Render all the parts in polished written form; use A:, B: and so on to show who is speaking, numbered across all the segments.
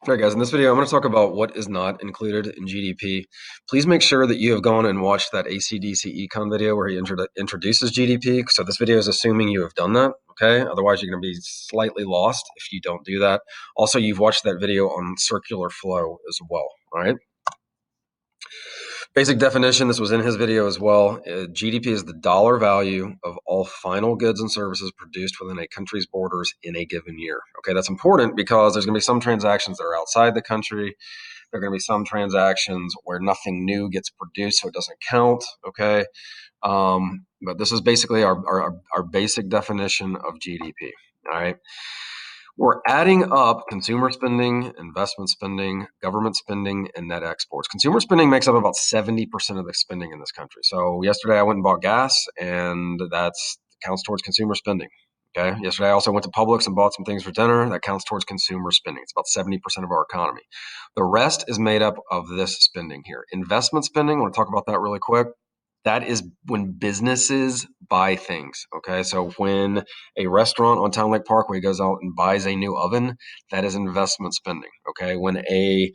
A: All right, guys, in this video, I'm going to talk about what is not included in GDP. Please make sure that you have gone and watched that ACDC Econ video where he introduces GDP. So this video is assuming you have done that, okay? Otherwise, you're going to be slightly lost if you don't do that. Also, you've watched that video on circular flow as well, all right? Basic definition, this was in his video as well. GDP is the dollar value of all final goods and services produced within a country's borders in a given year. Okay, that's important because there's going to be some transactions that are outside the country. There are going to be some transactions where nothing new gets produced, so it doesn't count. Okay, but this is basically our basic definition of GDP. All right. We're adding up consumer spending, investment spending, government spending, and net exports. Consumer spending makes up about 70% of the spending in this country. So yesterday I went and bought gas, and that counts towards consumer spending. Okay. Yesterday I also went to Publix and bought some things for dinner. That counts towards consumer spending. It's about 70% of our economy. The rest is made up of this spending here. Investment spending, I want to talk about that really quick. That is when businesses buy things. Okay. So when a restaurant on Town Lake Parkway goes out and buys a new oven, that is investment spending. Okay. When a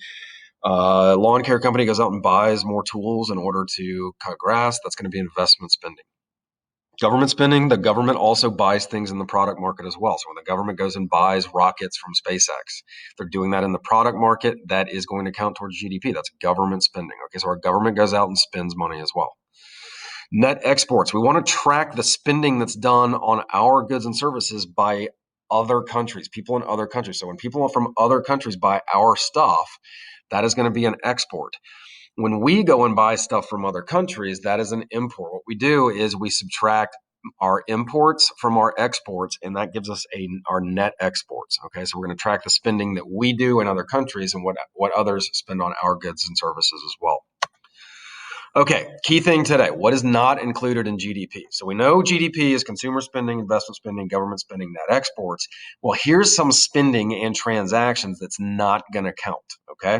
A: lawn care company goes out and buys more tools in order to cut grass, that's going to be investment spending. Government spending, the government also buys things in the product market as well. So when the government goes and buys rockets from SpaceX, they're doing that in the product market. That is going to count towards GDP. That's government spending. Okay. So our government goes out and spends money as well. Net exports. We want to track the spending that's done on our goods and services by other countries, people in other countries. So when people from other countries buy our stuff, that is going to be an export. When we go and buy stuff from other countries, that is an import. What we do is we subtract our imports from our exports, and that gives us our net exports. Okay, so we're going to track the spending that we do in other countries and what others spend on our goods and services as well. Okay, key thing today. What is not included in GDP? So we know GDP is consumer spending, investment spending, government spending, net exports. Well, here's some spending and transactions that's not going to count, okay?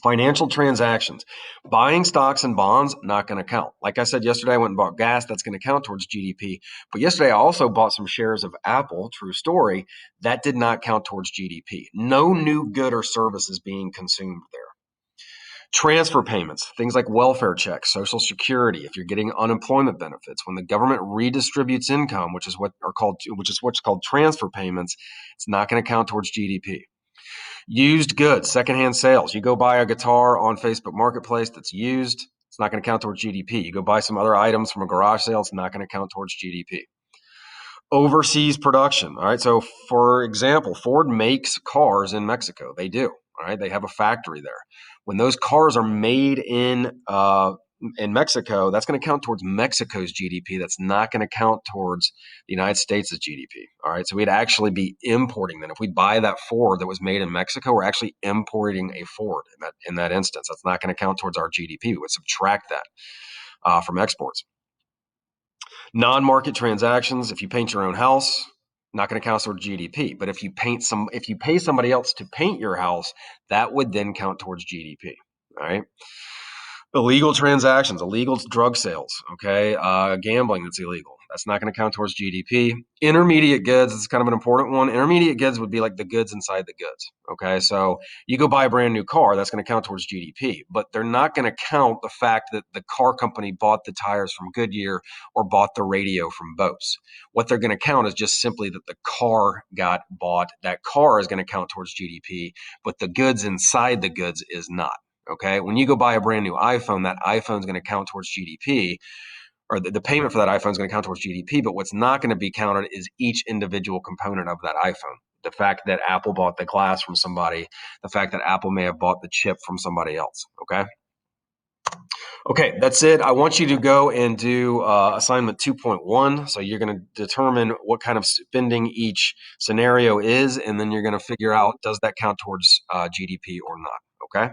A: Financial transactions. Buying stocks and bonds, not going to count. Like I said yesterday, I went and bought gas. That's going to count towards GDP. But yesterday, I also bought some shares of Apple, true story. That did not count towards GDP. No new good or service is being consumed there. Transfer payments, things like welfare checks, Social Security, if you're getting unemployment benefits, when the government redistributes income, which is what's called transfer payments, it's not going to count towards GDP. Used goods, secondhand sales. You go buy a guitar on Facebook Marketplace that's used, it's not going to count towards GDP. You go buy some other items from a garage sale, it's not going to count towards GDP. Overseas production. All right. So, for example, Ford makes cars in Mexico. They do. All right. They have a factory there. When those cars are made in Mexico, that's going to count towards Mexico's GDP. That's not going to count towards the United States' GDP. All right. So we'd actually be importing then. If we buy that Ford that was made in Mexico, we're actually importing a Ford in that instance. That's not going to count towards our GDP. We would subtract that from exports. Non-market transactions, if you paint your own house, not going to count towards GDP. But if you pay somebody else to paint your house, that would then count towards GDP. All right. Illegal transactions, illegal drug sales, okay, gambling that's illegal. That's not going to count towards GDP. Intermediate goods, this is kind of an important one. Intermediate goods would be like the goods inside the goods, okay? So you go buy a brand new car, that's going to count towards GDP, but they're not going to count the fact that the car company bought the tires from Goodyear or bought the radio from Bose. What they're going to count is just simply that the car got bought. That car is going to count towards GDP, but the goods inside the goods is not. Okay, when you go buy a brand new iPhone, that iPhone is going to count towards GDP, or the payment for that iPhone is going to count towards GDP. But what's not going to be counted is each individual component of that iPhone. The fact that Apple bought the glass from somebody, the fact that Apple may have bought the chip from somebody else. Okay, that's it. I want you to go and do assignment 2.1. So you're going to determine what kind of spending each scenario is, and then you're going to figure out, does that count towards GDP or not? Okay.